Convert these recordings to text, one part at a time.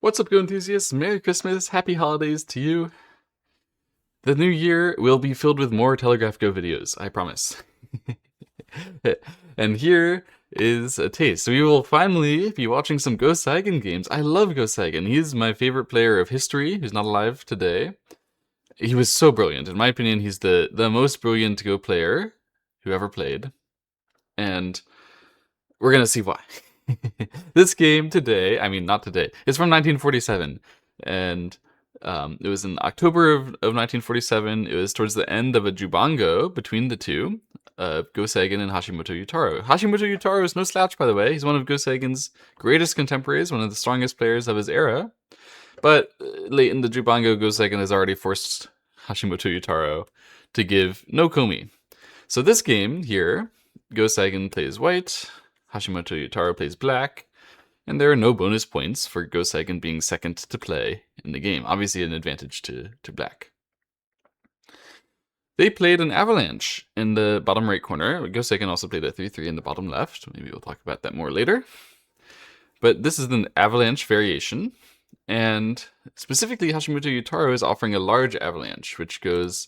What's up, Go enthusiasts? Merry Christmas, Happy Holidays to you. The new year will be filled with more Telegraph Go videos, I promise. And here is a taste. We will finally be watching some Go Seigen games. I love Go Seigen. He's my favorite player of history, who's not alive today. He was so brilliant. In my opinion, he's the most brilliant Go player who ever played. And we're gonna see why. This game today, I mean, not today, it's from 1947. And it was in October of 1947. It was towards the end of a Jubango between the two, Go Seigen and Hashimoto Yutaro. Hashimoto Yutaro is no slouch, by the way. He's one of Go Seigen's greatest contemporaries, one of the strongest players of his era. But late in the Jubango, Go Seigen has already forced Hashimoto Yutaro to give no komi. So this game here, Go Seigen plays white, Hashimoto Yutaro plays black, and there are no bonus points for Go Seigen being second to play in the game. Obviously an advantage to black. They played an avalanche in the bottom right corner. Go Seigen also played a 3-3 in the bottom left. Maybe we'll talk about that more later. But this is an avalanche variation. And specifically, Hashimoto Yutaro is offering a large avalanche, which goes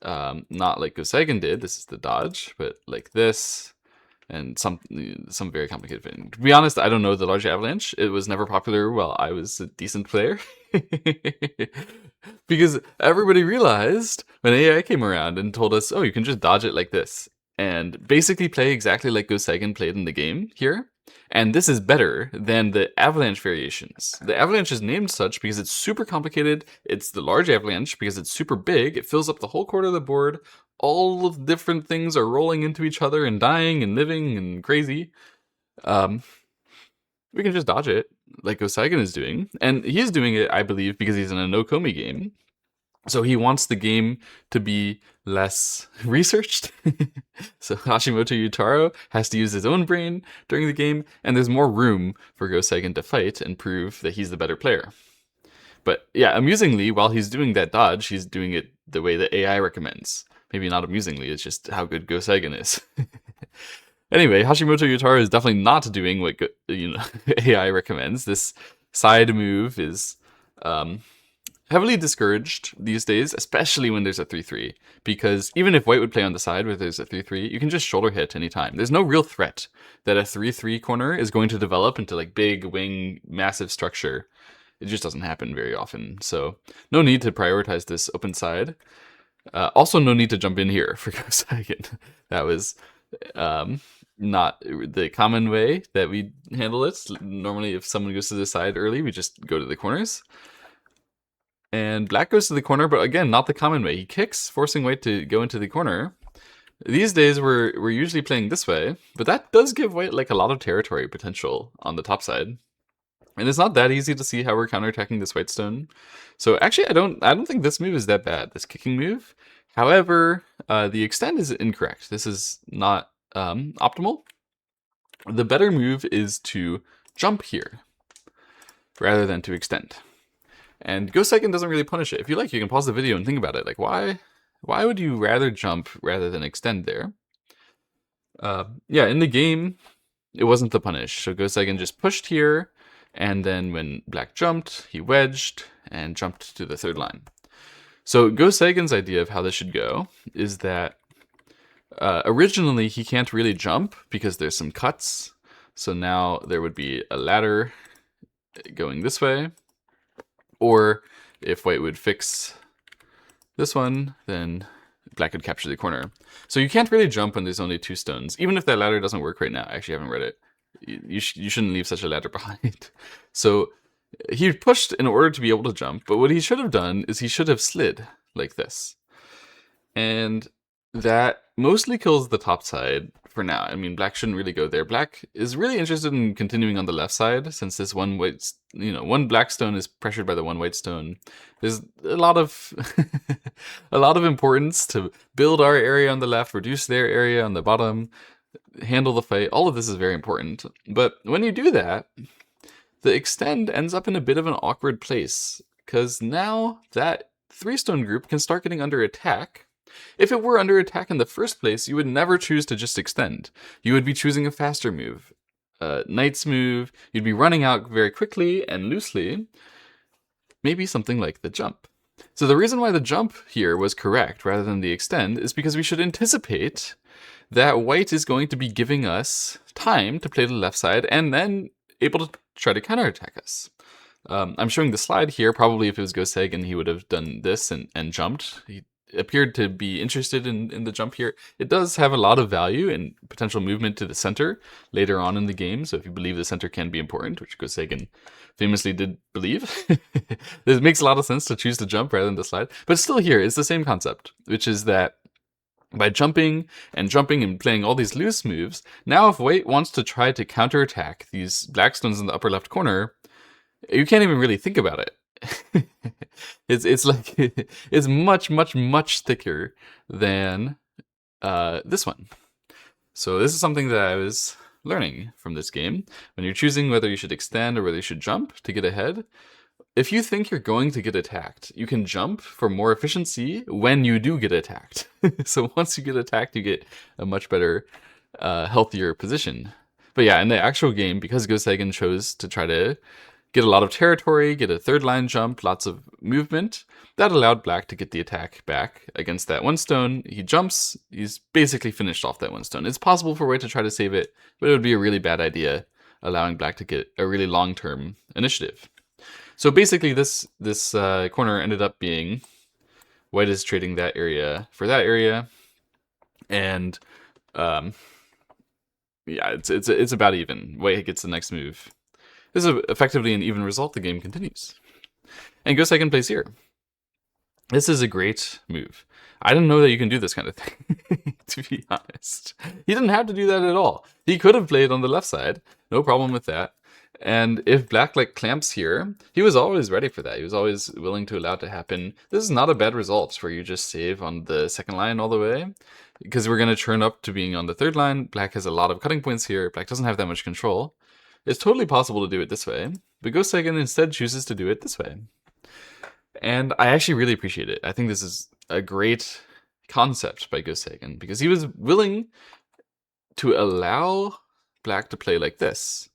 not like Go Seigen did. This is the dodge, but like this. And some very complicated thing. To be honest, I don't know the large avalanche. It was never popular while I was a decent player. Because everybody realized when AI came around and told us, oh, you can just dodge it like this. And basically play exactly like Go Seigen played in the game here. And this is better than the avalanche variations. The avalanche is named such because it's super complicated. It's the large avalanche because it's super big. It fills up the whole corner of the board. All of the different things are rolling into each other and dying and living and crazy. We can just dodge it like Go Seigen is doing. And he's doing it, I believe, because he's in a no-komi game. So he wants the game to be less researched. So Hashimoto Yutaro has to use his own brain during the game, and there's more room for Go Seigen to fight and prove that he's the better player. But yeah, amusingly, while he's doing that dodge, he's doing it the way the AI recommends. Maybe not amusingly, it's just how good Go Seigen is. Anyway, Hashimoto Yutaro is definitely not doing what AI recommends. This side move is heavily discouraged these days, especially when there's a 3-3. Because even if white would play on the side where there's a 3-3, you can just shoulder hit anytime. There's no real threat that a 3-3 corner is going to develop into like big wing, massive structure. It just doesn't happen very often. So no need to prioritize this open side. Also, no need to jump in here for Go Seigen. That was not the common way that we handle it. Normally, if someone goes to the side early, we just go to the corners. And black goes to the corner, but again, not the common way. He kicks, forcing white to go into the corner. These days, we're usually playing this way, but that does give white like a lot of territory potential on the top side. And it's not that easy to see how we're counterattacking this white stone. So actually, I don't think this move is that bad, this kicking move. However, the extend is incorrect. This is not optimal. The better move is to jump here rather than to extend. And Go Seigen doesn't really punish it. If you like, you can pause the video and think about it. Like, why would you rather jump rather than extend there? Yeah, in the game, it wasn't the punish. So Go Seigen just pushed here, and then when black jumped, he wedged and jumped to the third line. So Go Seigen's idea of how this should go is that originally he can't really jump because there's some cuts. So now there would be a ladder going this way. Or if white would fix this one, then black could capture the corner. So you can't really jump when there's only two stones. Even if that ladder doesn't work right now. I actually haven't read it. You shouldn't leave such a ladder behind. So he pushed in order to be able to jump, but what he should have done is he should have slid like this. And that mostly kills the top side for now. I mean, black shouldn't really go there. Black is really interested in continuing on the left side since this one white, one black stone is pressured by the one white stone. There's a lot of a lot of importance to build our area on the left, reduce their area on the bottom, handle the fight. All of this is very important. But when you do that, the extend ends up in a bit of an awkward place because now that 3-stone group can start getting under attack. If it were under attack in the first place, you would never choose to just extend. You would be choosing a faster move. knight's move, you'd be running out very quickly and loosely. Maybe something like the jump. So the reason why the jump here was correct rather than the extend is because we should anticipate that white is going to be giving us time to play the left side and then able to try to counterattack us. I'm showing the slide here. Probably if it was Go Seigen, he would have done this and jumped. He appeared to be interested in the jump here. It does have a lot of value and potential movement to the center later on in the game. So if you believe the center can be important, which Go Seigen famously did believe, it makes a lot of sense to choose the jump rather than the slide. But still here, it's the same concept, which is that by jumping and playing all these loose moves, now if white wants to try to counterattack these black stones in the upper left corner, you can't even really think about it. it's like it's much thicker than this one. So this is something that I was learning from this game. When you're choosing whether you should extend or whether you should jump to get ahead, if you think you're going to get attacked, you can jump for more efficiency when you do get attacked. So once you get attacked, you get a much better, healthier position. But yeah, in the actual game, because Go Seigen chose to try to get a lot of territory, get a third line jump, lots of movement, that allowed black to get the attack back against that one stone. He jumps, he's basically finished off that one stone. It's possible for white to try to save it, but it would be a really bad idea, allowing black to get a really long-term initiative. So basically this corner ended up being white is trading that area for that area, and yeah, it's about even. White gets the next move. This is effectively an even result. The game continues, and Go Seigen plays here. This is a great move. I didn't know that you can do this kind of thing, to be honest. He didn't have to do that at all. He could have played on the left side, no problem with that. And if black clamps here, he was always ready for that. He was always willing to allow it to happen. This is not a bad result where you just save on the second line all the way, because we're going to turn up to being on the third line. Black has a lot of cutting points here. Black doesn't have that much control. It's totally possible to do it this way, but Go Seigen instead chooses to do it this way. And I actually really appreciate it. I think this is a great concept by Go Seigen, because he was willing to allow black to play like this.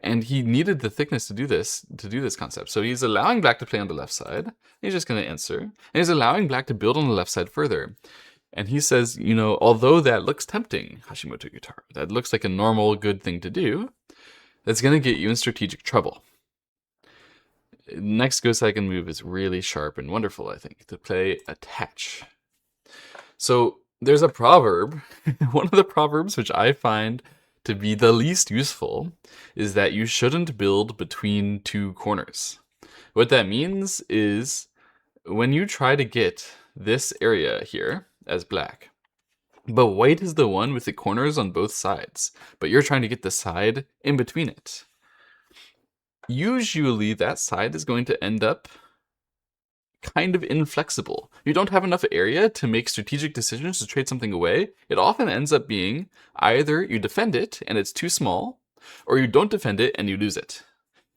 And he needed the thickness to do this concept. So he's allowing black to play on the left side. He's just going to answer. And he's allowing black to build on the left side further. And he says, you know, although that looks tempting, Hashimoto Yutaro, that looks like a normal good thing to do, that's going to get you in strategic trouble. Next Go Seigen move is really sharp and wonderful, I think, to play attach. So there's a proverb, one of the proverbs which I find to be the least useful, is that you shouldn't build between two corners. What that means is when you try to get this area here as black, but white is the one with the corners on both sides, but you're trying to get the side in between it. Usually that side is going to end up kind of inflexible. You don't have enough area to make strategic decisions to trade something away. It often ends up being either you defend it and it's too small, or you don't defend it and you lose it.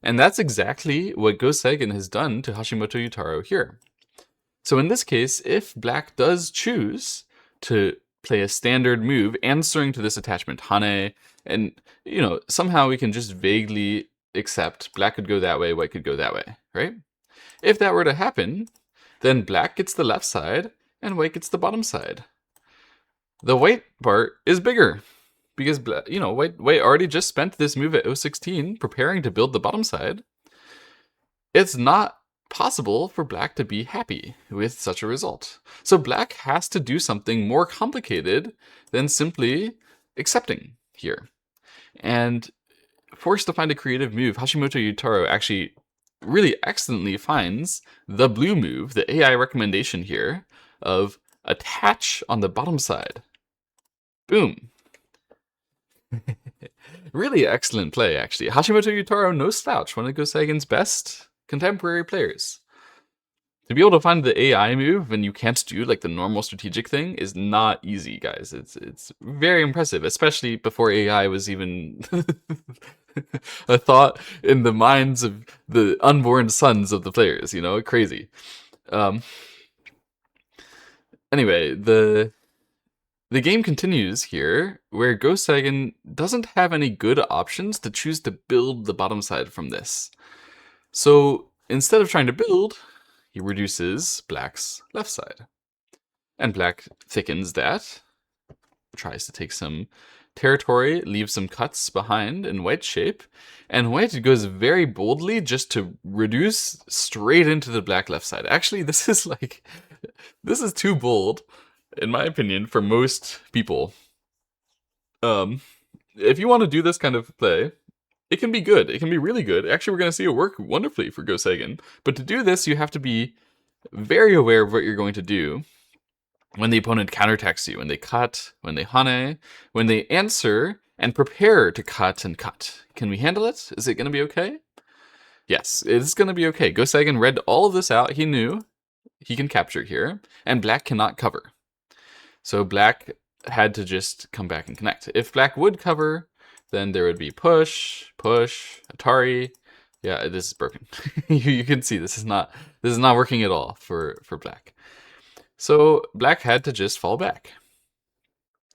And that's exactly what Go Seigen has done to Hashimoto Yutaro here. So in this case, if black does choose to play a standard move answering to this attachment, Hane, and you know, somehow we can just vaguely accept black could go that way, white could go that way, right? If that were to happen, then black gets the left side and white gets the bottom side. The white part is bigger because, you know, white already just spent this move at 016 preparing to build the bottom side. It's not possible for black to be happy with such a result. So black has to do something more complicated than simply accepting here. And forced to find a creative move, Hashimoto Yutaro actually really excellently finds the blue move, the AI recommendation here, of attach on the bottom side. Boom. Really excellent play, actually. Hashimoto Yutaro, no slouch, one of Go Seigen's best contemporary players. To be able to find the AI move when you can't do like the normal strategic thing is not easy, guys. It's very impressive, especially before AI was even a thought in the minds of the unborn sons of the players, you know, crazy. Anyway, the the game continues here, where Go Seigen doesn't have any good options to choose to build the bottom side from this. So instead of trying to build, he reduces Black's left side. And Black thickens that, tries to take some territory, leave some cuts behind in White's shape, and White goes very boldly just to reduce straight into the Black left side. Actually, this is too bold, in my opinion, for most people. If you want to do this kind of play, it can be good. It can be really good. Actually, we're going to see it work wonderfully for Go Seigen. But to do this, you have to be very aware of what you're going to do when the opponent counterattacks you, when they cut, when they hane, when they answer, and prepare to cut and cut. Can we handle it? Is it going to be okay? Yes, it's going to be okay. Go Seigen read all of this out. He knew he can capture here, and Black cannot cover. So Black had to just come back and connect. If Black would cover, then there would be push, Atari. Yeah, this is broken. You can see this is not working at all for Black. So Black had to just fall back.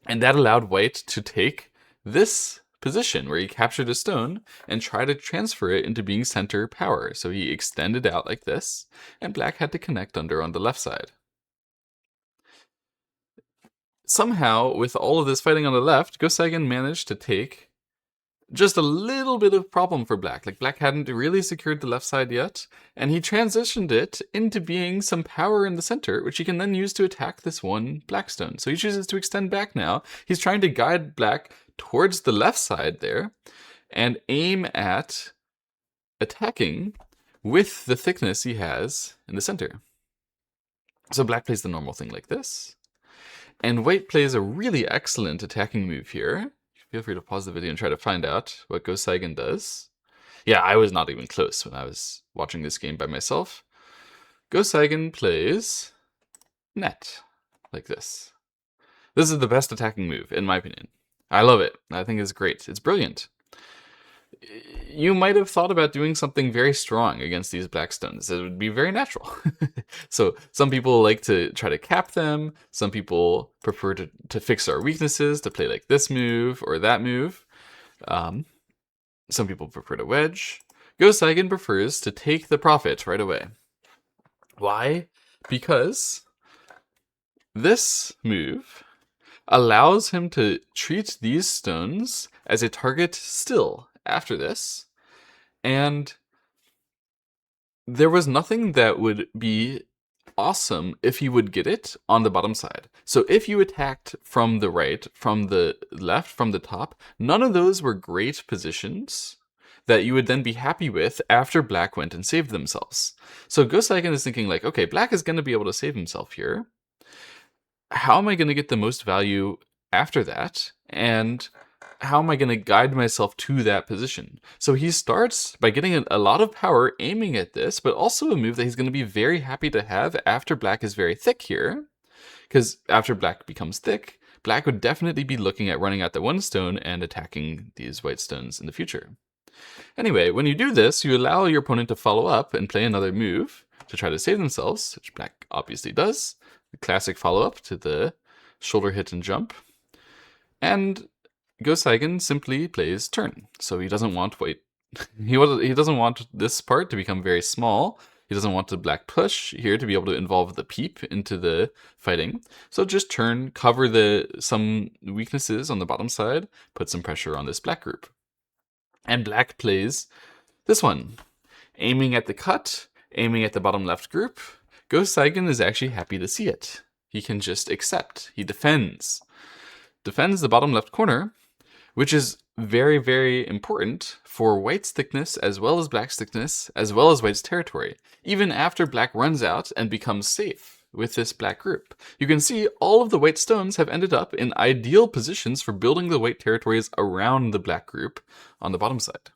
And that allowed White to take this position where he captured a stone and try to transfer it into being center power. So he extended out like this, and Black had to connect under on the left side. Somehow, with all of this fighting on the left, Go Seigen managed to take just a little bit of problem for Black. Like, Black hadn't really secured the left side yet, and he transitioned it into being some power in the center, which he can then use to attack this one Black stone. So he chooses to extend back now. He's trying to guide Black towards the left side there, and aim at attacking with the thickness he has in the center. So Black plays the normal thing like this, and White plays a really excellent attacking move here. Feel free to pause the video and try to find out what Go Seigen does. Yeah, I was not even close when I was watching this game by myself. Go Seigen plays net, like this. This is the best attacking move, in my opinion. I love it. I think it's great. It's brilliant. You might have thought about doing something very strong against these Black stones. It would be very natural. So some people like to try to cap them. Some people prefer to fix our weaknesses, to play like this move or that move. Some people prefer to wedge. Go Seigen prefers to take the profit right away. Why? Because this move allows him to treat these stones as a target still after this, and there was nothing that would be awesome if he would get it on the bottom side. So if you attacked from the right, from the left, from the top, none of those were great positions that you would then be happy with after Black went and saved themselves. So Go Seigen is thinking like, okay, Black is going to be able to save himself here. How am I going to get the most value after that? And how am I going to guide myself to that position? So he starts by getting a lot of power aiming at this, but also a move that he's going to be very happy to have after Black is very thick here. Because after Black becomes thick, Black would definitely be looking at running out the one stone and attacking these white stones in the future. Anyway, when you do this, you allow your opponent to follow up and play another move to try to save themselves, which Black obviously does. The classic follow-up to the shoulder hit and jump. And Go Seigen simply plays turn, so he doesn't want White. He doesn't want this part to become very small. He doesn't want the Black push here to be able to involve the peep into the fighting. So just turn, cover some weaknesses on the bottom side, put some pressure on this Black group. And Black plays this one, aiming at the cut, aiming at the bottom left group. Go Seigen is actually happy to see it. He can just accept. He defends the bottom left corner, which is very, very important for White's thickness as well as Black's thickness, as well as White's territory, even after Black runs out and becomes safe with this Black group. You can see all of the White stones have ended up in ideal positions for building the White territories around the Black group on the bottom side.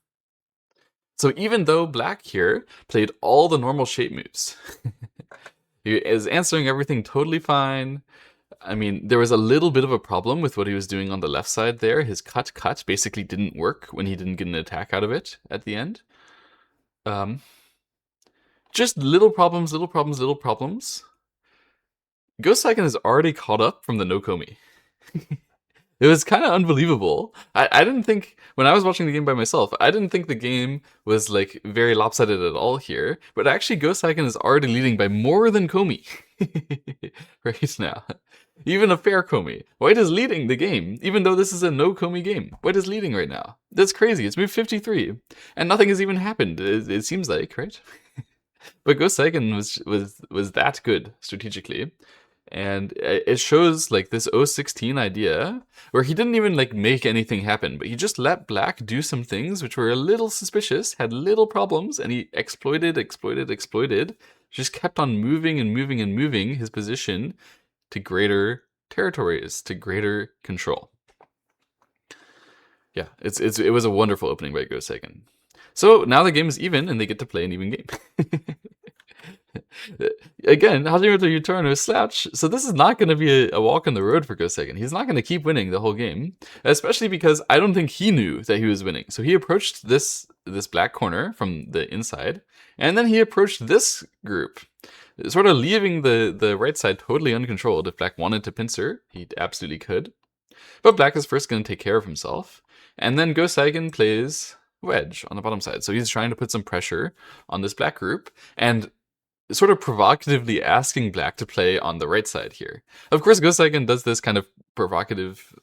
So even though Black here played all the normal shape moves, he is answering everything totally fine. I mean, there was a little bit of a problem with what he was doing on the left side there. His cut basically didn't work when he didn't get an attack out of it at the end. Just little problems. Go Seigen is already caught up from the no-komi. It was kind of unbelievable. I didn't think, when I was watching the game by myself, I didn't think the game was like very lopsided at all here. But actually, Go Seigen is already leading by more than Komi right now. Even a fair Komi. White is leading the game, even though this is a no Komi game. White is leading right now. That's crazy. It's moved 53, and nothing has even happened. It seems like, right? But Go Seigen was that good strategically. And it shows like this 016 idea where he didn't even like make anything happen, but he just let black do some things which were a little suspicious, had little problems, and he exploited, just kept on moving and moving and moving his position to greater territories, to greater control. Yeah, it was a wonderful opening by Go Seigen. So now the game is even and they get to play an even game. Again, Hajimoto Utaro slouch, so this is not going to be a walk on the road for Go Seigen. He's not going to keep winning the whole game, especially because I don't think he knew that he was winning. So he approached this black corner from the inside, and then he approached this group, sort of leaving the right side totally uncontrolled. If black wanted to pincer, he absolutely could. But black is first going to take care of himself, and then Go Seigen plays wedge on the bottom side. So he's trying to put some pressure on this black group, and sort of provocatively asking black to play on the right side here. Of course, Go Seigen does this kind of provocative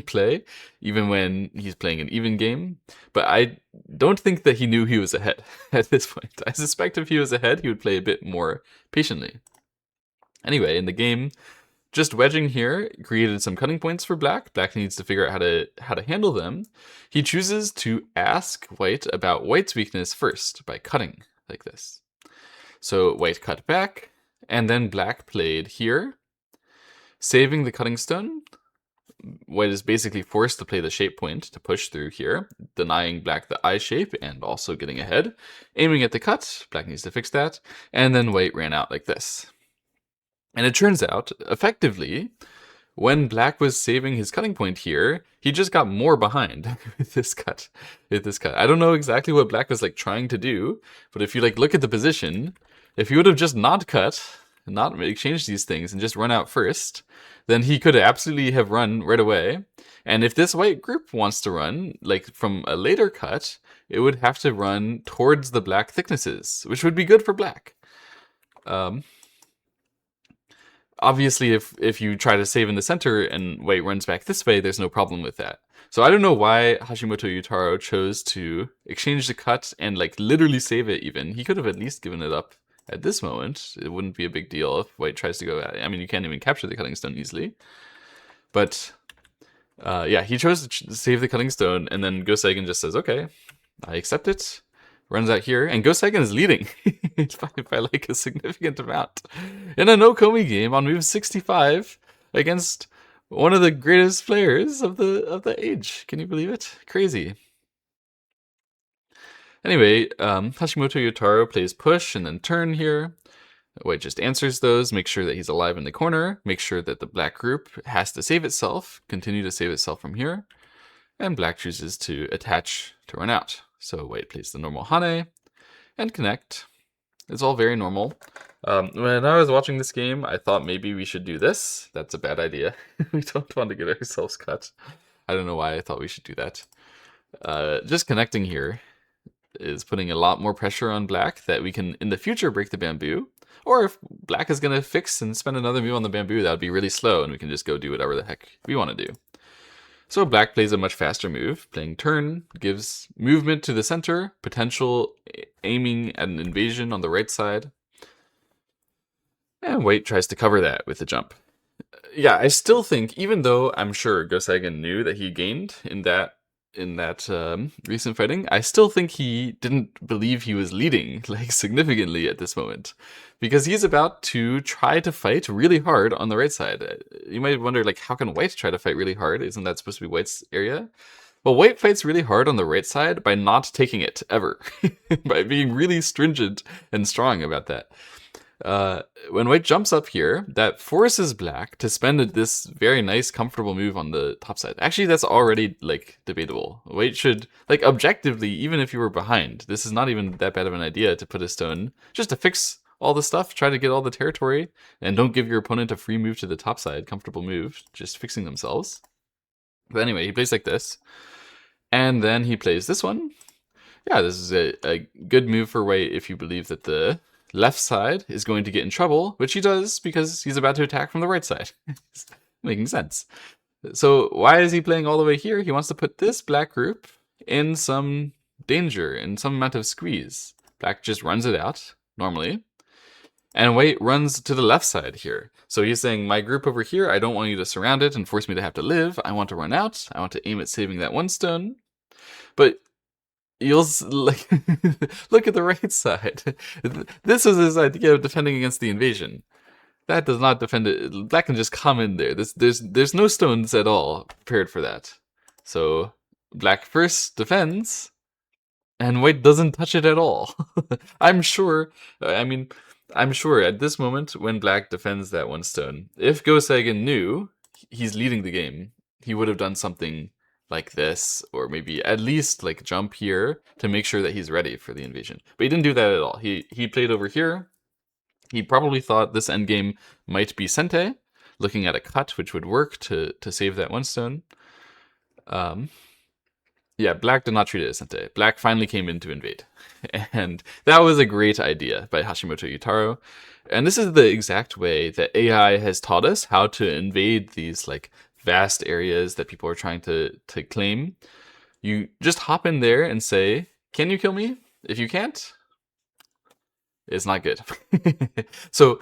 play, even when he's playing an even game, but I don't think that he knew he was ahead at this point. I suspect if he was ahead, he would play a bit more patiently. Anyway, in the game, just wedging here created some cutting points for black. Black needs to figure out how to handle them. He chooses to ask white about white's weakness first by cutting like this. So white cut back, and then black played here, saving the cutting stone. White is basically forced to play the shape point to push through here, denying black the eye shape and also getting ahead. Aiming at the cut, black needs to fix that, and then white ran out like this. And it turns out, effectively, when black was saving his cutting point here, he just got more behind with this cut. I don't know exactly what black was like trying to do, but if you like look at the position, if he would have just not cut, not exchanged these things and just run out first, then he could absolutely have run right away. And if this white group wants to run, like from a later cut, it would have to run towards the black thicknesses, which would be good for black. Obviously, if you try to save in the center and white runs back this way, there's no problem with that. So I don't know why Hashimoto Utaro chose to exchange the cut and like literally save it even. He could have at least given it up at this moment. It wouldn't be a big deal if white tries to go at it. I mean, you can't even capture the cutting stone easily. But yeah, he chose to save the cutting stone, and then Go Seigen just says, okay, I accept it. Runs out here, and Go Seigen is leading by like a significant amount in a no Komi game on move 65 against one of the greatest players of the age. Can you believe it? Crazy. Anyway, Hashimoto Utaro plays push and then turn here. White just answers those, make sure that he's alive in the corner, make sure that the black group has to save itself, continue to save itself from here, and black chooses to attach to run out. So white plays the normal Hane and connect. It's all very normal. When I was watching this game, I thought maybe we should do this. That's a bad idea. We don't want to get ourselves cut. I don't know why I thought we should do that. Just connecting here is putting a lot more pressure on black that we can, in the future, break the bamboo. Or if black is going to fix and spend another move on the bamboo, that would be really slow, and we can just go do whatever the heck we want to do. So black plays a much faster move. Playing turn gives movement to the center, potential aiming at an invasion on the right side. And white tries to cover that with a jump. Yeah, I still think, even though I'm sure Go Seigen knew that he gained in that recent fighting, I still think he didn't believe he was leading like significantly at this moment, because he's about to try to fight really hard on the right side. You might wonder, like, how can white try to fight really hard? Isn't that supposed to be white's area? Well, white fights really hard on the right side by not taking it ever, by being really stringent and strong about that. When white jumps up here, that forces black to spend this very nice, comfortable move on the top side. Actually, that's already, like, debatable. White should, like, objectively, even if you were behind, this is not even that bad of an idea to put a stone, just to fix all the stuff, try to get all the territory, and don't give your opponent a free move to the top side, comfortable move, just fixing themselves. But anyway, he plays like this. And then he plays this one. Yeah, this is a good move for white if you believe that the left side is going to get in trouble, which he does because he's about to attack from the right side. Making sense. So why is he playing all the way here? He wants to put this black group in some danger, in some amount of squeeze. Black just runs it out, normally. And white runs to the left side here. So he's saying, my group over here, I don't want you to surround it and force me to have to live. I want to run out. I want to aim at saving that one stone. But you'll like look at the right side. This was his idea of defending against the invasion. That does not defend it. Black can just come in there. There's no stones at all prepared for that. So black first defends, and white doesn't touch it at all. I'm sure. I'm sure at this moment when black defends that one stone, if Go Seigen knew he's leading the game, he would have done something like this, or maybe at least like jump here to make sure that he's ready for the invasion. But he didn't do that at all. He played over here. He probably thought this endgame might be Sente, looking at a cut which would work to save that one stone. Yeah, black did not treat it as Sente. Black finally came in to invade. And that was a great idea by Hashimoto Yutaro. And this is the exact way that AI has taught us how to invade these like vast areas that people are trying to claim. You just hop in there and say, can you kill me? If you can't, it's not good. So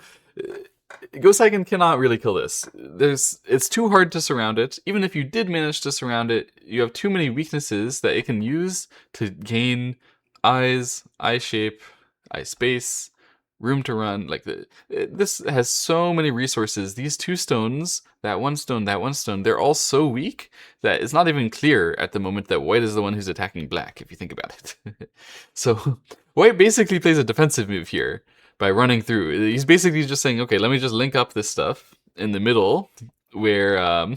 Go Seigen cannot really kill this. It's too hard to surround it. Even if you did manage to surround it, you have too many weaknesses that it can use to gain eyes, eye shape, eye space, room to run. Like this has so many resources. These two stones, that one stone, they're all so weak that it's not even clear at the moment that white is the one who's attacking black, if you think about it. So white basically plays a defensive move here by running through. He's basically just saying, okay, let me just link up this stuff in the middle where I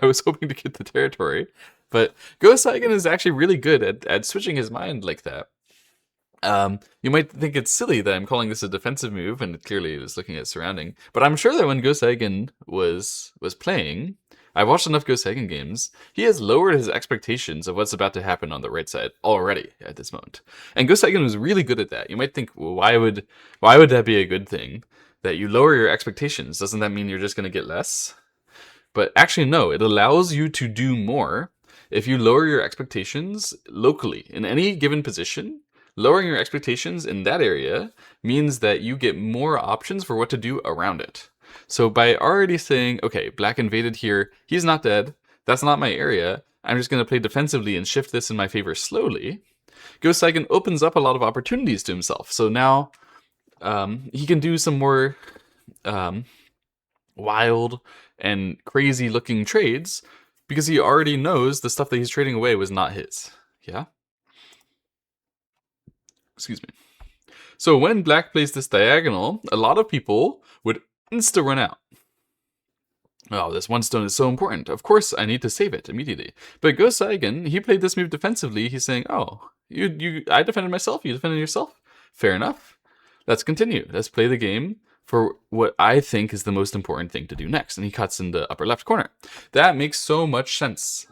was hoping to get the territory. But Go Seigen is actually really good at switching his mind like that. You might think it's silly that I'm calling this a defensive move, and clearly it was looking at surrounding. But I'm sure that when Go Seigen was playing, I've watched enough Go Seigen games, he has lowered his expectations of what's about to happen on the right side already at this moment. And Go Seigen was really good at that. You might think, well, why would that be a good thing? That you lower your expectations, doesn't that mean you're just going to get less? But actually, no, it allows you to do more if you lower your expectations locally in any given position. Lowering your expectations in that area means that you get more options for what to do around it. So by already saying, okay, black invaded here, he's not dead, that's not my area, I'm just going to play defensively and shift this in my favor slowly, Go Seigen opens up a lot of opportunities to himself. So now he can do some more wild and crazy looking trades because he already knows the stuff that he's trading away was not his. Yeah? Excuse me. So when black plays this diagonal, a lot of people would insta-run out. Oh, this one stone is so important. Of course, I need to save it immediately. But Go Seigen, he played this move defensively. He's saying, oh, I defended myself, you defended yourself. Fair enough. Let's continue. Let's play the game for what I think is the most important thing to do next. And he cuts in the upper left corner. That makes so much sense.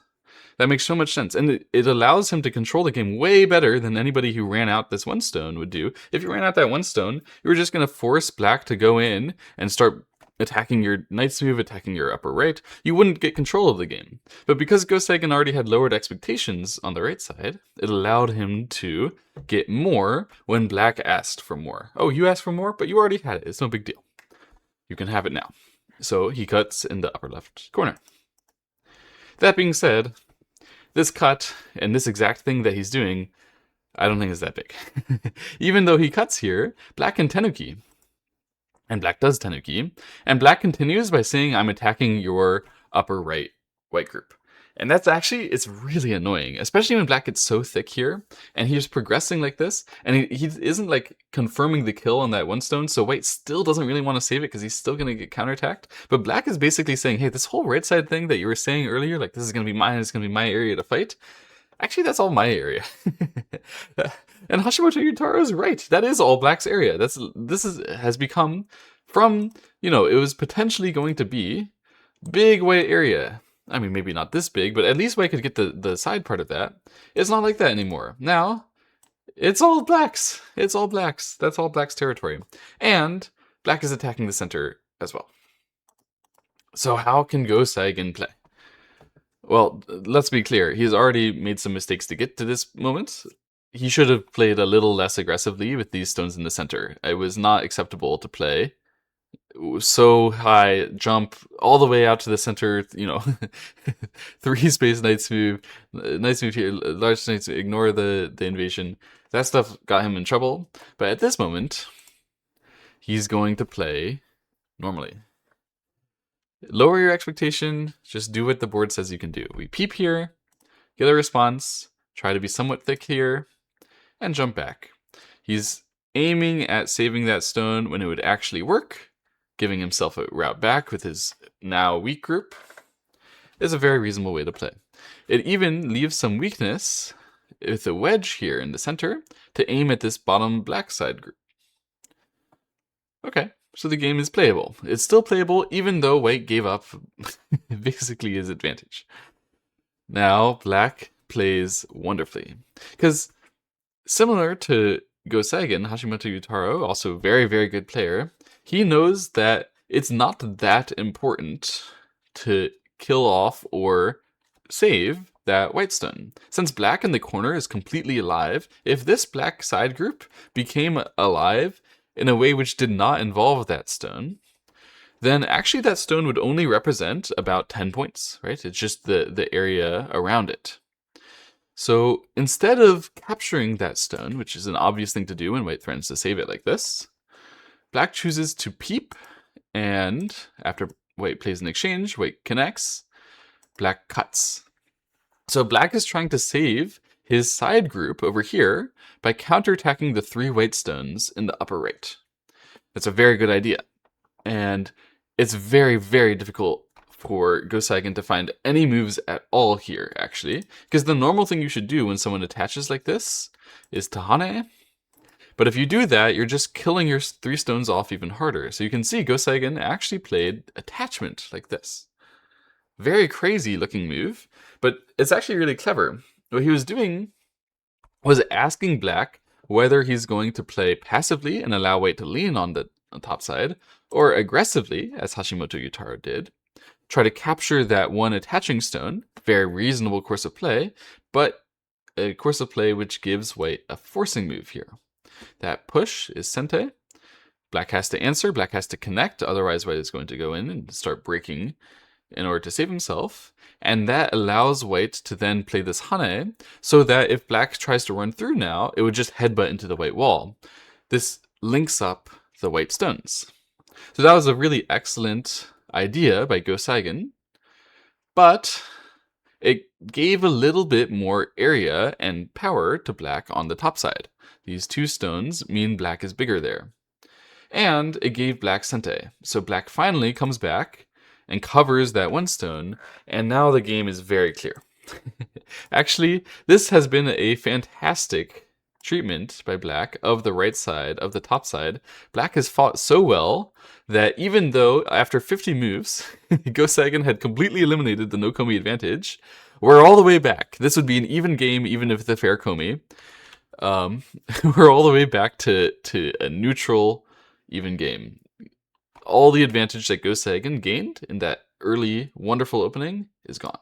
That makes so much sense. And it allows him to control the game way better than anybody who ran out this one stone would do. If you ran out that one stone, you were just going to force black to go in and start attacking your knight's move, attacking your upper right. You wouldn't get control of the game. But because Go Seigen already had lowered expectations on the right side, it allowed him to get more when black asked for more. Oh, you asked for more? But you already had it. It's no big deal. You can have it now. So he cuts in the upper left corner. That being said, this cut and this exact thing that he's doing, I don't think is that big. Even though he cuts here, black can tenuki. And black does tenuki. And black continues by saying, I'm attacking your upper right white group. And that's actually, it's really annoying, especially when black gets so thick here and he's progressing like this. And he isn't like confirming the kill on that one stone. So white still doesn't really want to save it because he's still going to get counterattacked. But black is basically saying, hey, this whole right side thing that you were saying earlier, like this is going to be mine, it's going to be my area to fight. Actually, that's all my area. And Hashimoto Yutaro is right. That is all Black's area. Has become from, it was potentially going to be big white area. I mean, maybe not this big, but at least White could get the side part of that. It's not like that anymore. Now, it's all Blacks. It's all Blacks. That's all Black's territory. And Black is attacking the center as well. So how can Go Seigen play? Well, let's be clear. He's already made some mistakes to get to this moment. He should have played a little less aggressively with these stones in the center. It was not acceptable to play so high, jump all the way out to the center, 3 space knights move, knights move here, large knights ignore the invasion. That stuff got him in trouble. But at this moment, he's going to play normally. Lower your expectation, just do what the board says you can do. We peep here, get a response, try to be somewhat thick here, and jump back. He's aiming at saving that stone when it would actually work, giving himself a route back with his now weak group is a very reasonable way to play. It even leaves some weakness with a wedge here in the center to aim at this bottom black side group. Okay, so the game is playable. It's still playable even though White gave up basically his advantage. Now Black plays wonderfully. Because similar to Go Seigen, Hashimoto Yutaro, also very, very good player, he knows that it's not that important to kill off or save that white stone. Since Black in the corner is completely alive, if this Black side group became alive in a way which did not involve that stone, then actually that stone would only represent about 10 points, right? It's just the area around it. So instead of capturing that stone, which is an obvious thing to do when White threatens to save it like this, Black chooses to peep, and after White plays an exchange, White connects, Black cuts. So Black is trying to save his side group over here by counterattacking the 3 white stones in the upper right. That's a very good idea. And it's very, very difficult for Go Seigen to find any moves at all here, actually. Because the normal thing you should do when someone attaches like this is Tahane. But if you do that, you're just killing your 3 stones off even harder. So you can see Go Seigen actually played attachment like this. Very crazy looking move, but it's actually really clever. What he was doing was asking Black whether he's going to play passively and allow White to lean on the top side, or aggressively, as Hashimoto Yutaro did, try to capture that one attaching stone. Very reasonable course of play, but a course of play which gives White a forcing move here. That push is Sente. Black has to answer, Black has to connect, otherwise White is going to go in and start breaking in order to save himself. And that allows White to then play this Hane, so that if Black tries to run through now, it would just headbutt into the white wall. This links up the white stones. So that was a really excellent idea by Go Seigen, but it gave a little bit more area and power to Black on the top side. These 2 stones mean Black is bigger there. And it gave Black Sente. So Black finally comes back and covers that 1 stone, and now the game is very clear. Actually, this has been a fantastic treatment by Black of the right side, of the top side. Black has fought so well that even though after 50 moves, Go Seigen had completely eliminated the no komi advantage, we're all the way back. This would be an even game even if the fair komi. We're all the way back to a neutral even game. All the advantage that Go Seigen gained in that early wonderful opening is gone.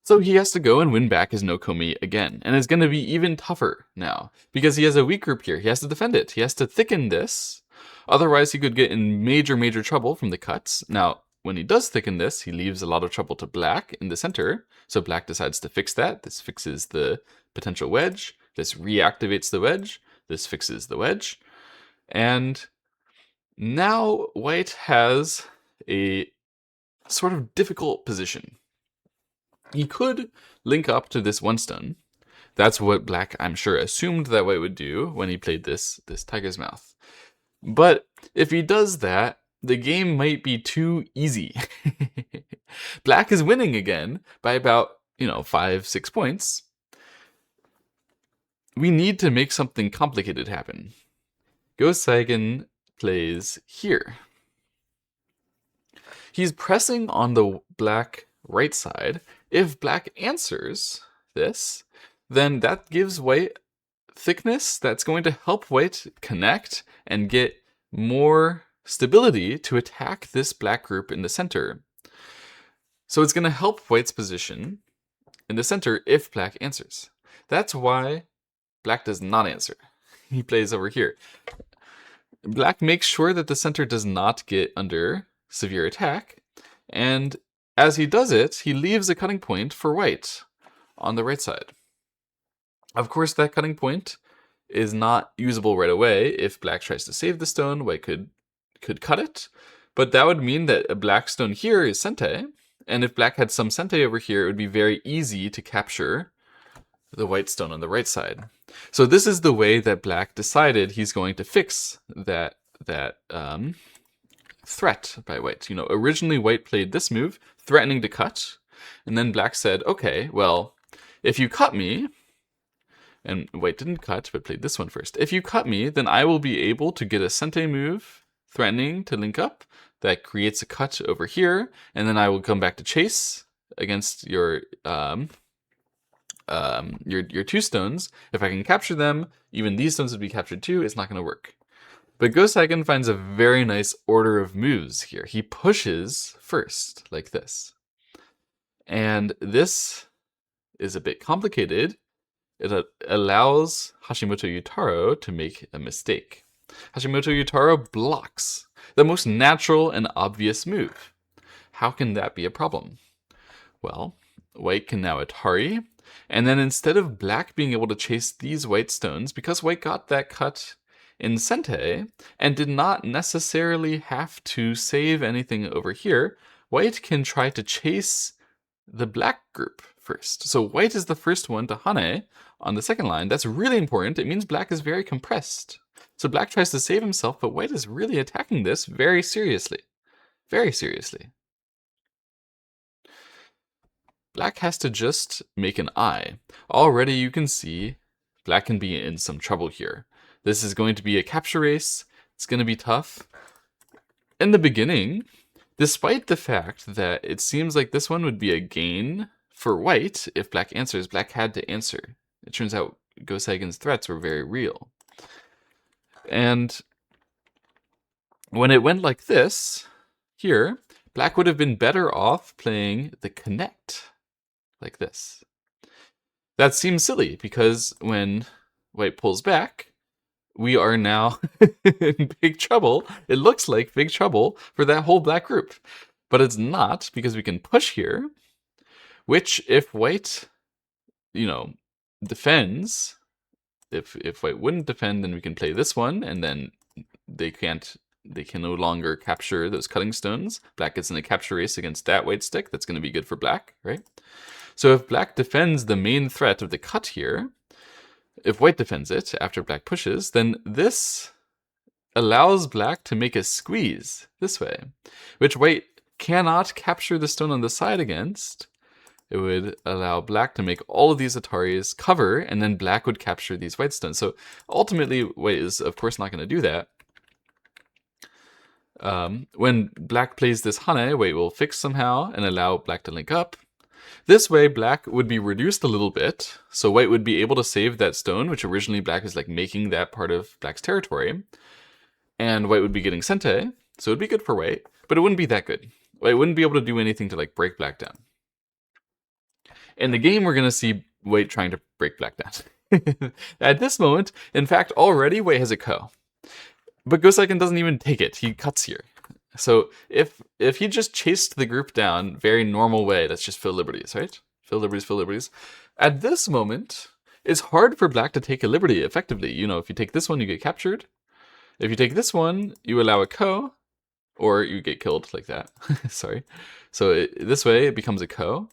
So he has to go and win back his no komi again, and it's going to be even tougher now because he has a weak group here. He has to defend it. He has to thicken this, otherwise he could get in major trouble from the cuts. Now, when he does thicken this, he leaves a lot of trouble to Black in the center, so Black decides to fix that. This fixes the potential wedge. This reactivates the wedge. This fixes the wedge. And now White has a sort of difficult position. He could link up to this 1 stone. That's what Black, I'm sure, assumed that White would do when he played this Tiger's Mouth. But if he does that, the game might be too easy. Black is winning again by about 5, 6 points, we need to make something complicated happen. Go Seigen plays here. He's pressing on the black right side. If black answers this, then that gives white thickness that's going to help white connect and get more stability to attack this black group in the center. So it's going to help white's position in the center if black answers. That's why black does not answer. He plays over here. Black makes sure that the center does not get under severe attack, and as he does it, he leaves a cutting point for white on the right side. Of course, that cutting point is not usable right away. If black tries to save the stone, white could cut it, but that would mean that a black stone here is sente, and if black had some sente over here, it would be very easy to capture the white stone on the right side. So this is the way that black decided he's going to fix that threat by white. Originally white played this move, threatening to cut, and then black said, okay, well, if you cut me, and white didn't cut, but played this one first. If you cut me, then I will be able to get a sente move, threatening to link up, that creates a cut over here, and then I will come back to chase against your two stones. If I can capture them, even these stones would be captured too. It's not going to work. But Go Seigen finds a very nice order of moves here. He pushes first, like this. And this is a bit complicated. It allows Hashimoto Yutaro to make a mistake. Hashimoto Yutaro blocks the most natural and obvious move. How can that be a problem? Well, white can now Atari, and then instead of black being able to chase these white stones, because white got that cut in sente and did not necessarily have to save anything over here, white can try to chase the black group first. So white is the first one to hane on the second line. That's really important. It means black is very compressed. So black tries to save himself, but white is really attacking this very seriously. Very seriously. Black has to just make an eye. Already you can see black can be in some trouble here. This is going to be a capture race. It's going to be tough. In the beginning, despite the fact that it seems like this one would be a gain for white, if black answers, black had to answer. It turns out Go Seigen's threats were very real. And when it went like this, here, black would have been better off playing the connect, like this. That seems silly, because when white pulls back, we are now in big trouble. It looks like big trouble for that whole black group. But it's not, because we can push here, which if white, defends, if white wouldn't defend, then we can play this one, and then they can no longer capture those cutting stones. Black gets in a capture race against that white stick. That's going to be good for black, right? So if black defends the main threat of the cut here, if white defends it after black pushes, then this allows black to make a squeeze this way, which white cannot capture the stone on the side against. It would allow black to make all of these Ataris cover, and then black would capture these white stones. So ultimately, white is, of course, not going to do that. When black plays this hane, white will fix somehow and allow black to link up. This way, black would be reduced a little bit, so white would be able to save that stone, which originally black is like making that part of black's territory. And white would be getting sente, so it would be good for white, but it wouldn't be that good. White wouldn't be able to do anything to like break black down. In the game, we're going to see white trying to break black down. At this moment, in fact, already white has a ko. But Go Seigen doesn't even take it. He cuts here. So if he just chased the group down very normal way, that's just fill liberties, right? Fill liberties, fill liberties. At this moment, it's hard for black to take a liberty effectively. If you take this one, you get captured. If you take this one, you allow a ko, or you get killed like that. Sorry. So this way, it becomes a ko.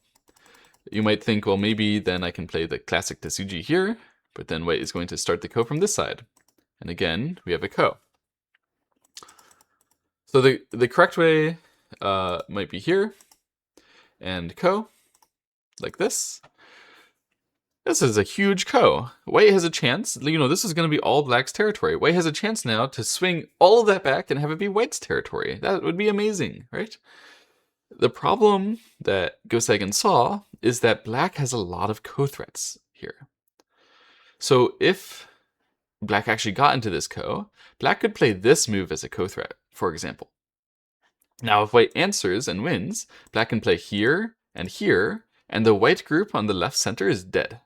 You might think, well, maybe then I can play the classic Tetsuji here, but then white is going to start the ko from this side. And again, we have a ko. So the correct way might be here, and ko, like this. This is a huge ko. White has a chance, this is going to be all black's territory. White has a chance now to swing all of that back and have it be white's territory. That would be amazing, right? The problem that Go Seigen saw is that black has a lot of ko threats here. So if black actually got into this ko, black could play this move as a ko threat, for example. Now, if white answers and wins, black can play here, and the white group on the left center is dead.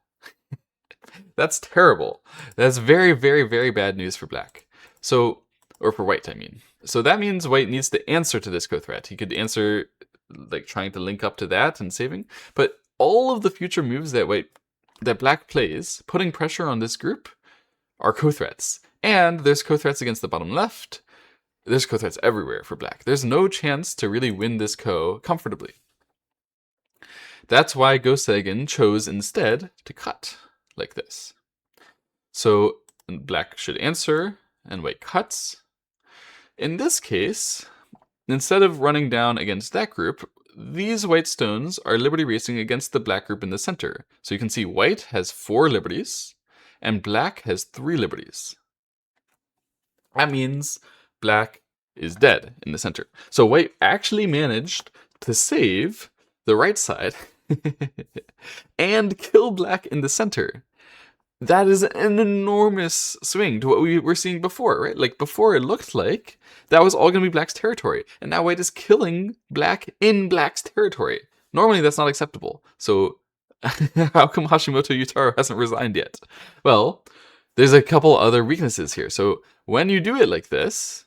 That's terrible. That's very, very, very bad news for black. So, or for white, I mean. So that means white needs to answer to this ko threat. He could answer, like, trying to link up to that and saving. But all of the future moves that black plays, putting pressure on this group, are ko threats. And there's ko threats against the bottom left. There's ko threats everywhere for black. There's no chance to really win this ko comfortably. That's why Go Seigen chose instead to cut like this. So black should answer, and white cuts. In this case, instead of running down against that group, these white stones are liberty racing against the black group in the center. So you can see white has 4 liberties, and black has 3 liberties. That means black is dead in the center. So white actually managed to save the right side and kill black in the center. That is an enormous swing to what we were seeing before, right? Like before it looked like that was all going to be black's territory. And now white is killing black in black's territory. Normally that's not acceptable. So how come Hashimoto Yutaro hasn't resigned yet? Well, there's a couple other weaknesses here. So when you do it like this,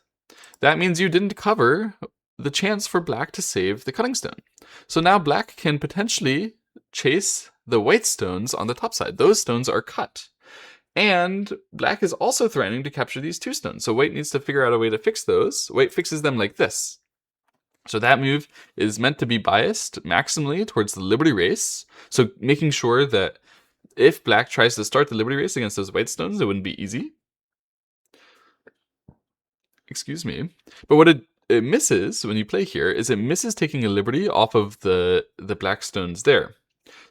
that means you didn't cover the chance for black to save the cutting stone. So now black can potentially chase the white stones on the top side. Those stones are cut. And black is also threatening to capture these 2 stones. So white needs to figure out a way to fix those. White fixes them like this. So that move is meant to be biased maximally towards the liberty race. So making sure that if black tries to start the liberty race against those white stones, it wouldn't be easy. Excuse me. But what it misses when you play here is it misses taking a liberty off of the black stones there.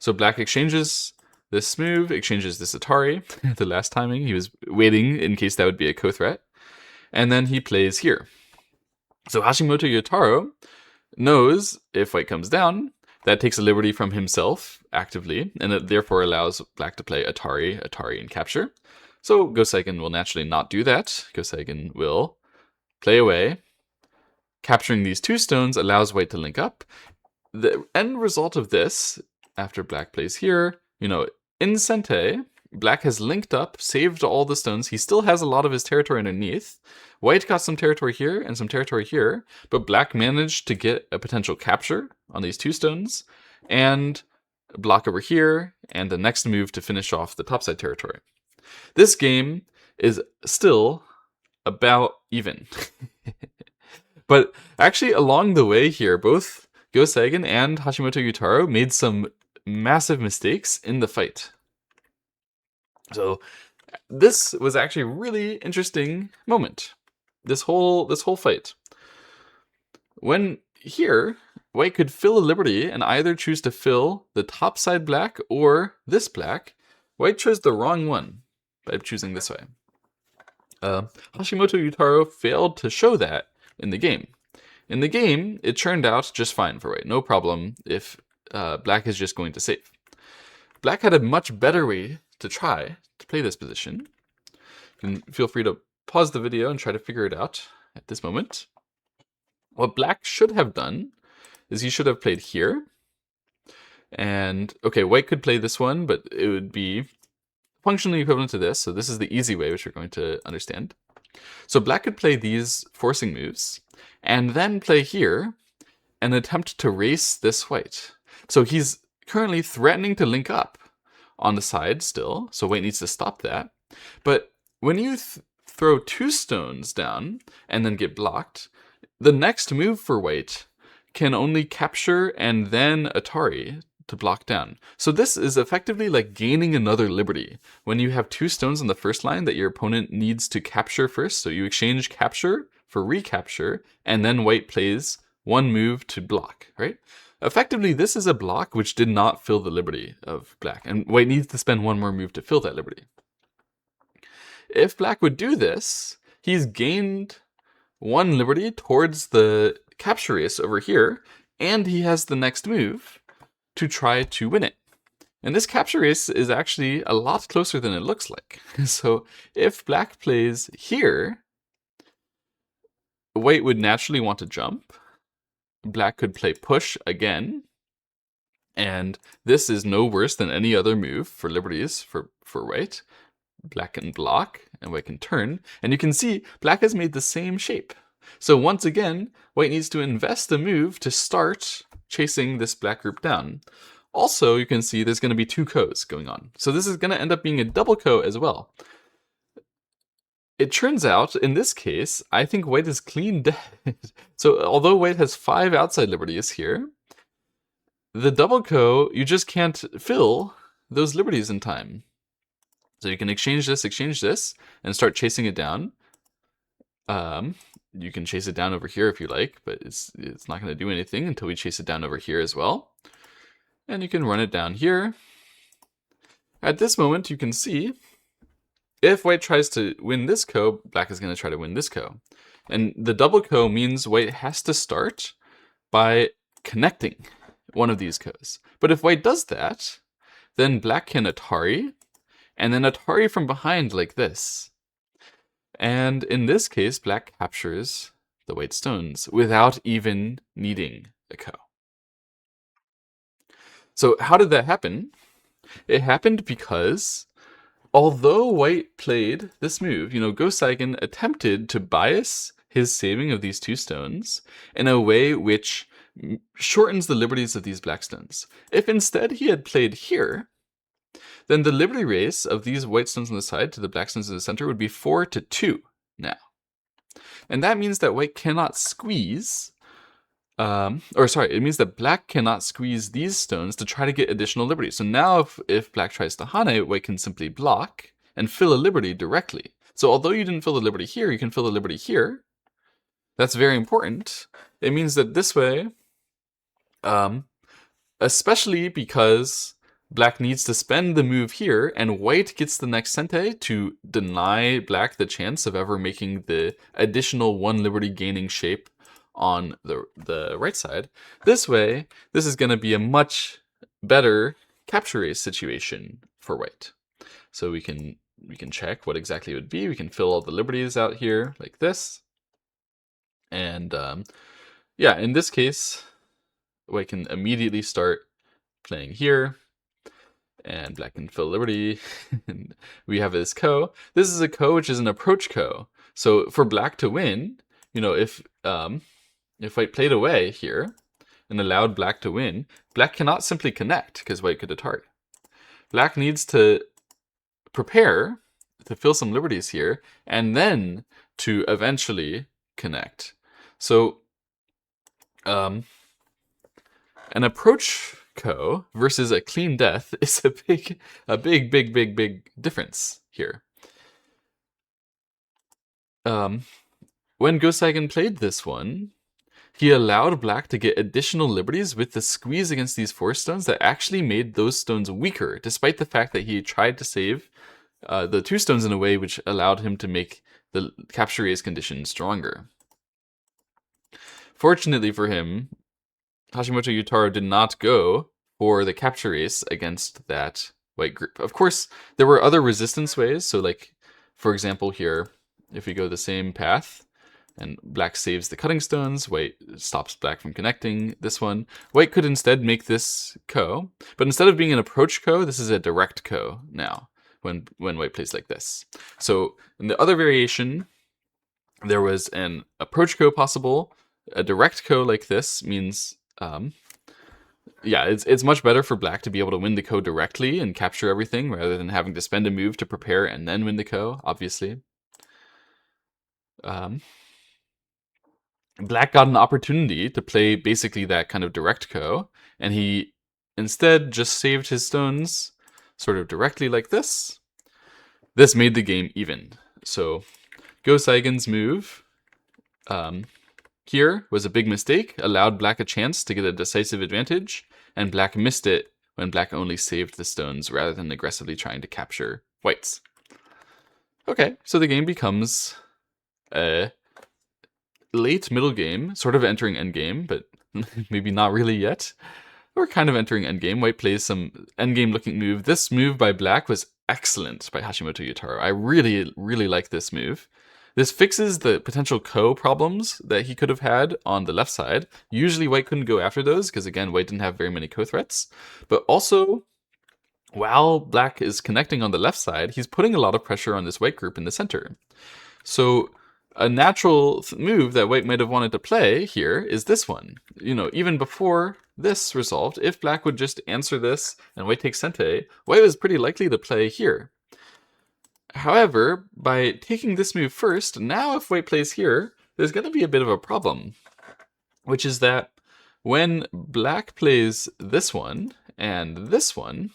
So black exchanges this move, exchanges this Atari. The last timing, he was waiting in case that would be a ko threat. And then he plays here. So Hashimoto Yutaro knows if white comes down, that takes a liberty from himself actively, and it therefore allows black to play Atari, and capture. So Go Seigen will naturally not do that. Go Seigen will play away. Capturing these 2 stones allows white to link up. The end result of this, after black plays here, in Sente, black has linked up, saved all the stones. He still has a lot of his territory underneath. White got some territory here and some territory here, but black managed to get a potential capture on these 2 stones and block over here and the next move to finish off the topside territory. This game is still about even. But actually along the way here, both Go Seigen and Hashimoto Yutaro made some massive mistakes in the fight. So this was actually a really interesting moment. This whole fight. When here, white could fill a liberty and either choose to fill the top side black or this black. White chose the wrong one by choosing this way. Hashimoto Yutaro failed to show that in the game. In the game, it turned out just fine for white. No problem if black is just going to save. Black had a much better way to try to play this position. You can feel free to pause the video and try to figure it out at this moment. What black should have done is he should have played here. And, okay, white could play this one, but it would be functionally equivalent to this. So this is the easy way, which we're going to understand. So black could play these forcing moves and then play here and attempt to race this white. So he's currently threatening to link up on the side still, so white needs to stop that. But when you throw 2 stones down and then get blocked, the next move for white can only capture and then Atari to block down. So this is effectively like gaining another liberty. When you have 2 stones on the first line that your opponent needs to capture first, so you exchange capture for recapture, and then white plays 1 move to block, right? effectively, this is a block which did not fill the liberty of black, and white needs to spend one more move to fill that liberty. If black would do this, he's gained one liberty towards the capture race over here, and he has the next move to try to win it. And this capture race is actually a lot closer than it looks like. So if black plays here, white would naturally want to jump. Black could play push again. And this is no worse than any other move for liberties for white. Black can block, and white can turn. And you can see black has made the same shape. So once again, white needs to invest a move to start chasing this black group down. Also, you can see there's going to be two co's going on. So this is going to end up being a double co as well. It turns out, in this case, I think white is clean dead. So although white has 5 outside liberties here, the double co, you just can't fill those liberties in time. So you can exchange this, and start chasing it down. You can chase it down over here if you like, but it's not going to do anything until we chase it down over here as well. And you can run it down here. At this moment, you can see if white tries to win this co, black is going to try to win this co. And the double co means white has to start by connecting one of these co's. But if white does that, then black can Atari, and then Atari from behind like this. And in this case, black captures the white stones without even needing a co. So how did that happen? It happened because although white played this move, Go Seigen attempted to bias his saving of these 2 stones in a way which shortens the liberties of these black stones. If instead he had played here, then the liberty race of these white stones on the side to the black stones in the center would be 4-2 now. And that means that white cannot squeeze, it means that black cannot squeeze these stones to try to get additional liberty. So now if black tries to hane, white can simply block and fill a liberty directly. So although you didn't fill the liberty here, you can fill the liberty here. That's very important. It means that this way, especially because black needs to spend the move here, and white gets the next sente to deny black the chance of ever making the additional 1 liberty gaining shape on the right side. This way, this is going to be a much better capture race situation for white. So we can check what exactly it would be. We can fill all the liberties out here like this. And yeah, in this case, white can immediately start playing here. And black can fill liberty. And we have this co. This is a co which is an approach co. So for black to win, if white played away here and allowed black to win, black cannot simply connect because white could Atari. Black needs to prepare to fill some liberties here and then to eventually connect. So an approach co versus a clean death is a big difference here. When Go Seigen played this one, he allowed black to get additional liberties with the squeeze against these 4 stones that actually made those stones weaker, despite the fact that he tried to save the 2 stones in a way which allowed him to make the capture race condition stronger. Fortunately for him, Hashimoto Yutaro did not go for the capture race against that white group. Of course, there were other resistance ways. So like, for example, here, if we go the same path, and black saves the cutting stones, white stops black from connecting this one. White could instead make this co, but instead of being an approach co, this is a direct co now, when white plays like this. So in the other variation, there was an approach co possible. A direct co like this means, yeah, it's much better for black to be able to win the co directly and capture everything, rather than having to spend a move to prepare and then win the co, obviously. Black got an opportunity to play basically that kind of direct co, and he instead just saved his stones sort of directly like this. This made the game even. So Go Seigen's move here was a big mistake, allowed black a chance to get a decisive advantage, and black missed it when black only saved the stones rather than aggressively trying to capture whites. Okay, so the game becomes a late middle game, sort of entering endgame, but maybe not really yet. We're kind of entering endgame. White plays some endgame looking move. This move by black was excellent by Hashimoto Yutaro. I really, really like this move. This fixes the potential co problems that he could have had on the left side. Usually white couldn't go after those because, again, white didn't have very many co-threats. But also, while black is connecting on the left side, he's putting a lot of pressure on this white group in the center. So a natural move that white might have wanted to play here is this one. You know, even before this resolved, if black would just answer this and white takes sente, white was pretty likely to play here. However, by taking this move first, now if white plays here, there's going to be a bit of a problem, which is that when black plays this one and this one,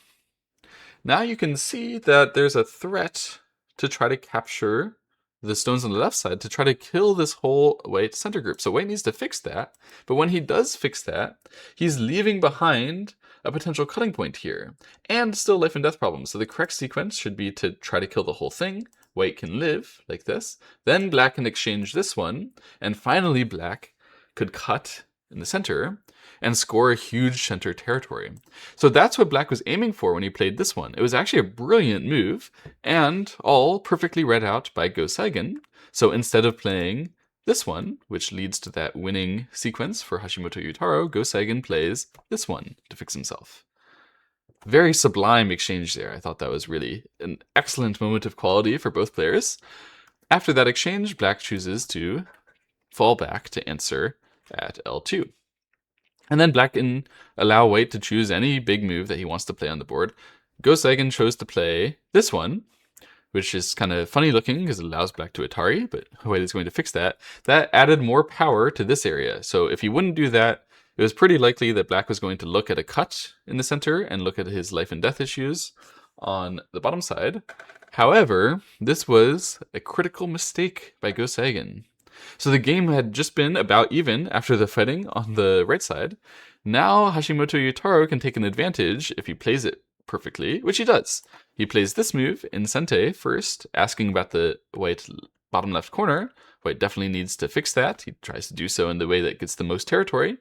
now you can see that there's a threat to try to capture the stones on the left side to try to kill this whole white center group. So white needs to fix that, but when he does fix that, he's leaving behind a potential cutting point here, and still life and death problems. So the correct sequence should be to try to kill the whole thing. White can live, like this. Then black can exchange this one, and finally black could cut in the center and score a huge center territory. So that's what black was aiming for when he played this one. It was actually a brilliant move, and all perfectly read out by Go Seigen. So instead of playing this one, which leads to that winning sequence for Hashimoto Yutaro, Go Seigen plays this one to fix himself. Very sublime exchange there. I thought that was really an excellent moment of quality for both players. After that exchange, black chooses to fall back to answer at L2. And then black can allow white to choose any big move that he wants to play on the board. Go Seigen chose to play this one, which is kind of funny looking because it allows black to Atari, but white is going to fix that. That added more power to this area. So if he wouldn't do that, it was pretty likely that black was going to look at a cut in the center and look at his life and death issues on the bottom side. However, this was a critical mistake by Go Seigen. So the game had just been about even after the fighting on the right side. Now Hashimoto Yutaro can take an advantage if he plays it perfectly, which he does. He plays this move in sente first, asking about the white bottom left corner. White definitely needs to fix that. He tries to do so in the way that gets the most territory.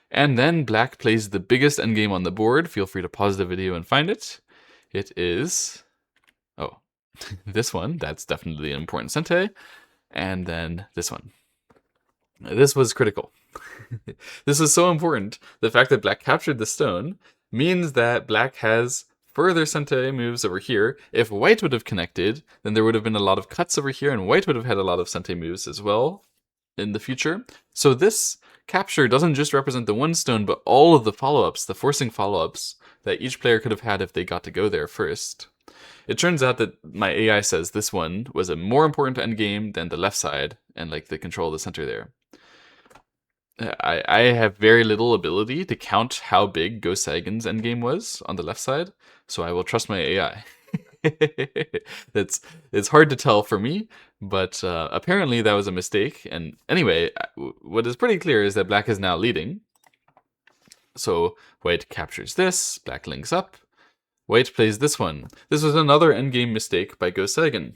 And then black plays the biggest endgame on the board. Feel free to pause the video and find it. It is, this one. That's definitely an important sente. And then this one. This was critical. This was so important. The fact that black captured the stone means that black has further sente moves over here. If white would have connected, then there would have been a lot of cuts over here, and white would have had a lot of sente moves as well in the future. So this capture doesn't just represent the one stone, but all of the follow-ups, the forcing follow-ups that each player could have had if they got to go there first. It turns out that my AI says this one was a more important endgame than the left side and like the control of the center there. I have very little ability to count how big Go Seigen's endgame was on the left side, so I will trust my AI. It's hard to tell for me, but apparently that was a mistake. And anyway, what is pretty clear is that black is now leading. So white captures this, black links up. White plays this one. This was another endgame mistake by Go Seigen.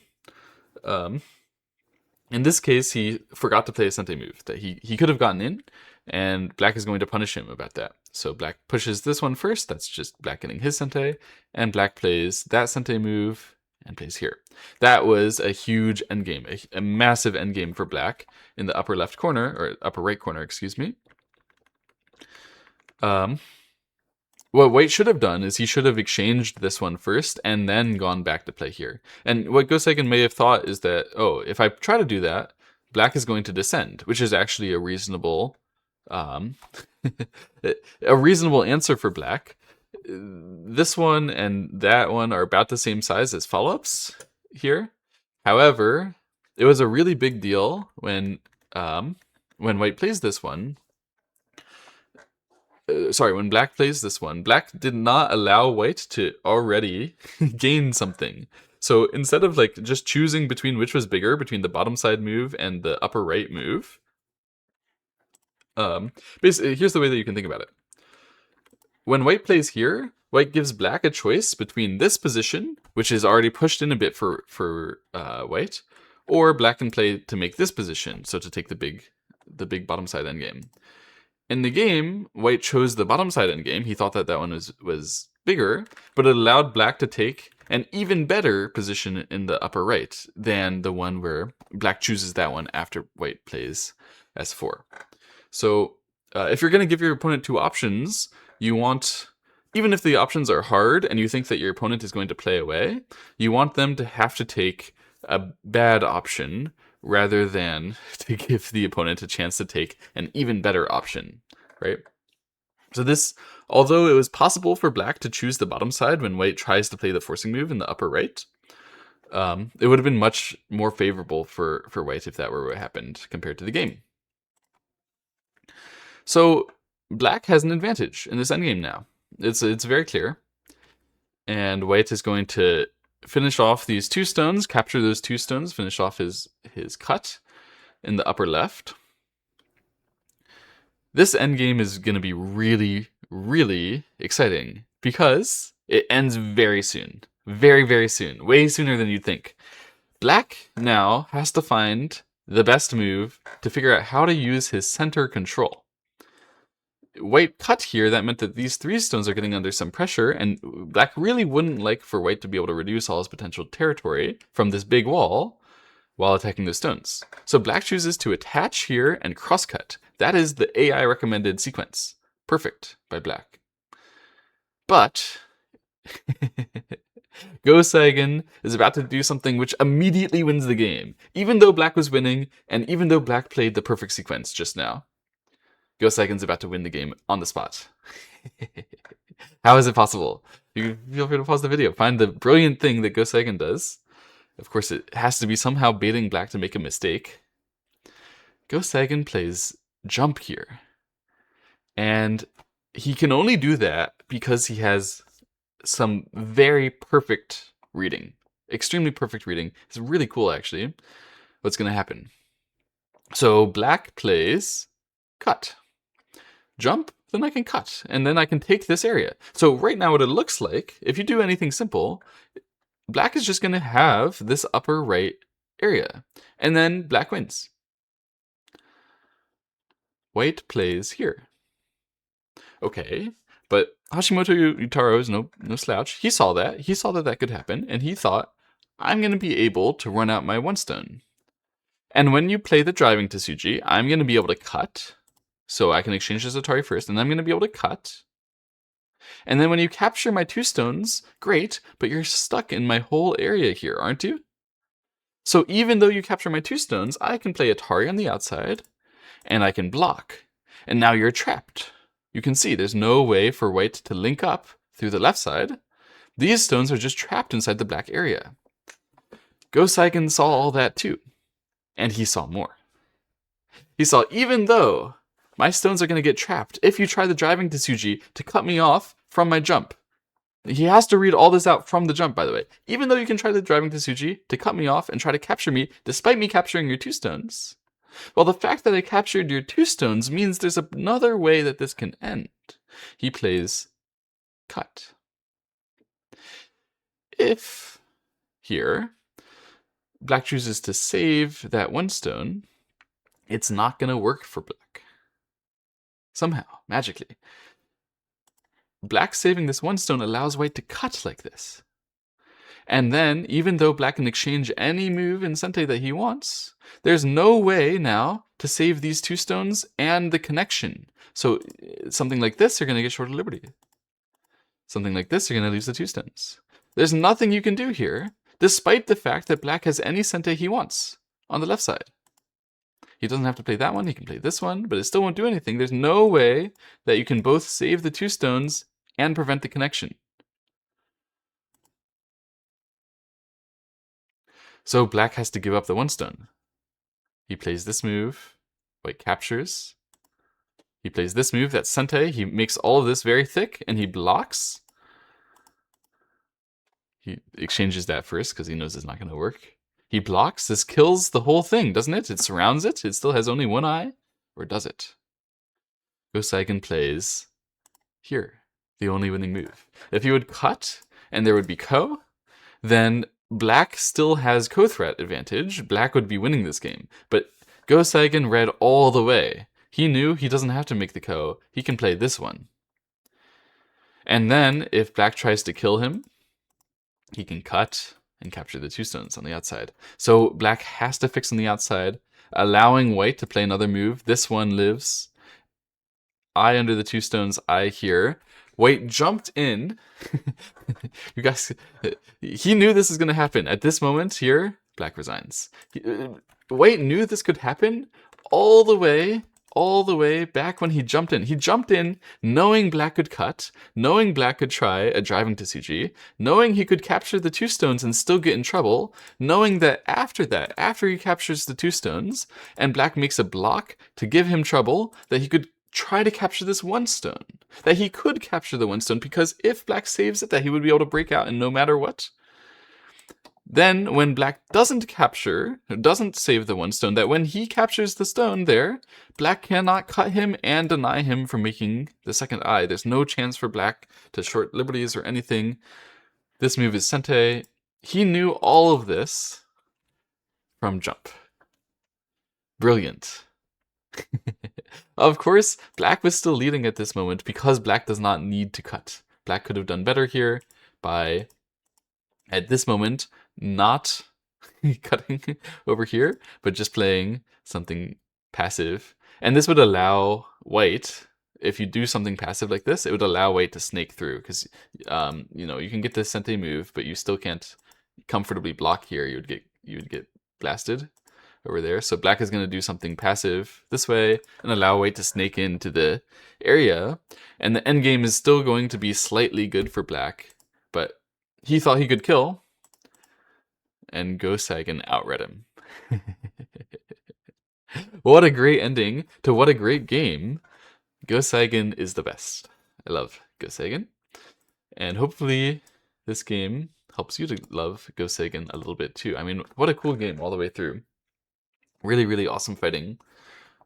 In this case, he forgot to play a sente move that he could have gotten in, and black is going to punish him about that. So black pushes this one first. That's just black getting his sente, and black plays that sente move and plays here. That was a huge endgame, a massive endgame for black in the upper left corner, or upper right corner, excuse me. What white should have done is he should have exchanged this one first and then gone back to play here. And what Go Seigen may have thought is that, oh, if I try to do that, black is going to descend, which is actually a reasonable a reasonable answer for black. This one and that one are about the same size as follow-ups here. However, it was a really big deal when white plays this one. When black plays this one, black did not allow white to already gain something. So instead of like just choosing between which was bigger, between the bottom side move and the upper right move, Basically, here's the way that you can think about it. When white plays here, white gives black a choice between this position, which is already pushed in a bit for white, or black can play to make this position, so to take the big bottom side endgame. In the game, white chose the bottom side endgame. He thought that that one was bigger, but it allowed black to take an even better position in the upper right than the one where black chooses that one after white plays s4. So if you're going to give your opponent two options, you want, even if the options are hard and you think that your opponent is going to play away, you want them to have to take a bad option rather than to give the opponent a chance to take an even better option, right? So this, although it was possible for black to choose the bottom side when white tries to play the forcing move in the upper right, it would have been much more favorable for white if that were what happened compared to the game. So black has an advantage in this endgame now. It's very clear. And white is going to finish off these two stones, capture those two stones, finish off his cut in the upper left. This endgame is going to be really, really exciting because it ends very soon. Very, very soon. Way sooner than you'd think. Black now has to find the best move to figure out how to use his center control. White cut here, that meant that these three stones are getting under some pressure, and black really wouldn't like for white to be able to reduce all his potential territory from this big wall while attacking the stones. So black chooses to attach here and crosscut. That is the AI recommended sequence. Perfect by black. But Go Seigen is about to do something which immediately wins the game, even though black was winning, and even though black played the perfect sequence just now. Go Seigen's about to win the game on the spot. How is it possible? You feel free to pause the video. Find the brilliant thing that Go Seigen does. Of course, it has to be somehow baiting black to make a mistake. Go Seigen plays jump here. And he can only do that because he has some very perfect reading. Extremely perfect reading. It's really cool, actually. What's going to happen? So black plays cut. Jump, then I can cut, and then I can take this area. So right now what it looks like, if you do anything simple, black is just going to have this upper right area, and then black wins. White plays here. Okay, but Hashimoto Utaro is no slouch. He saw that. He saw that that could happen, and he thought, I'm going to be able to run out my one stone. And when you play the driving Tsuji, I'm going to be able to cut. So I can exchange this Atari first, and I'm going to be able to cut. And then when you capture my two stones, great, but you're stuck in my whole area here, aren't you? So even though you capture my two stones, I can play Atari on the outside, and I can block. And now you're trapped. You can see there's no way for white to link up through the left side. These stones are just trapped inside the black area. Go Seigen saw all that too. And he saw more. He saw, even though my stones are going to get trapped if you try the driving Tsuji to cut me off from my jump. He has to read all this out from the jump, by the way. Even though you can try the driving Tsuji to cut me off and try to capture me, despite me capturing your two stones, well, the fact that I captured your two stones means there's another way that this can end. He plays cut. If here, black chooses to save that one stone, it's not going to work for black. Somehow, magically. Black saving this one stone allows white to cut like this. And then, even though black can exchange any move in Sente that he wants, there's no way now to save these two stones and the connection. So something like this, you're going to get short of liberty. Something like this, you're going to lose the two stones. There's nothing you can do here, despite the fact that black has any Sente he wants on the left side. He doesn't have to play that one, he can play this one, but it still won't do anything. There's no way that you can both save the two stones and prevent the connection. So black has to give up the one stone. He plays this move, white captures. He plays this move, that's Sente. He makes all of this very thick, and he blocks. He exchanges that first, because he knows it's not going to work. He blocks. This kills the whole thing, doesn't it? It surrounds it. It still has only one eye. Or does it? Go Seigen plays here, the only winning move. If he would cut, and there would be ko, then black still has co-threat advantage. Black would be winning this game. But Go Seigen read all the way. He knew he doesn't have to make the ko. He can play this one. And then, if black tries to kill him, he can cut and capture the 2 stones on the outside. So black has to fix on the outside, allowing white to play another move. This one lives. I under the 2 stones, I here. White jumped in. You guys, he knew this was going to happen. At this moment here, black resigns. White knew this could happen all the way back when he jumped in. He jumped in knowing black could cut, knowing black could try a driving to CG, knowing he could capture the 2 stones and still get in trouble, knowing that, after he captures the 2 stones, and black makes a block to give him trouble, that he could try to capture this 1 stone. That he could capture the 1 stone, because if black saves it, that he would be able to break out and no matter what. Then, when black doesn't save the 1 stone, that when he captures the stone there, black cannot cut him and deny him from making the second eye. There's no chance for black to short liberties or anything. This move is sente. He knew all of this from jump. Brilliant. Of course, black was still leading at this moment because black does not need to cut. Black could have done better here by, at this moment, not cutting over here, but just playing something passive. And this would allow white, if you do something passive like this, it would allow white to snake through, because you can get this sente move, but you still can't comfortably block here. You would get blasted over there. So black is going to do something passive this way and allow white to snake into the area. And the endgame is still going to be slightly good for black, but he thought he could kill, and Go Seigen outread him. What a great ending to what a great game. Go Seigen is the best. I love Go Seigen. And hopefully this game helps you to love Go Seigen a little bit too. I mean, what a cool game all the way through. Really, really awesome fighting.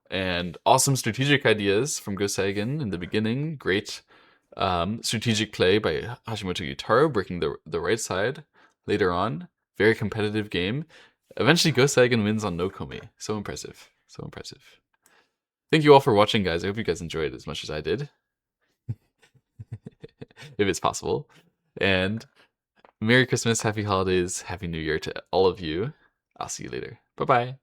And awesome strategic ideas from Go Seigen in the beginning. Great strategic play by Hashimoto Yutaro, breaking the right side later on. Very competitive game. Eventually, Go Seigen wins on no komi. So impressive. So impressive. Thank you all for watching, guys. I hope you guys enjoyed as much as I did. If it's possible. And Merry Christmas, Happy Holidays, Happy New Year to all of you. I'll see you later. Bye-bye.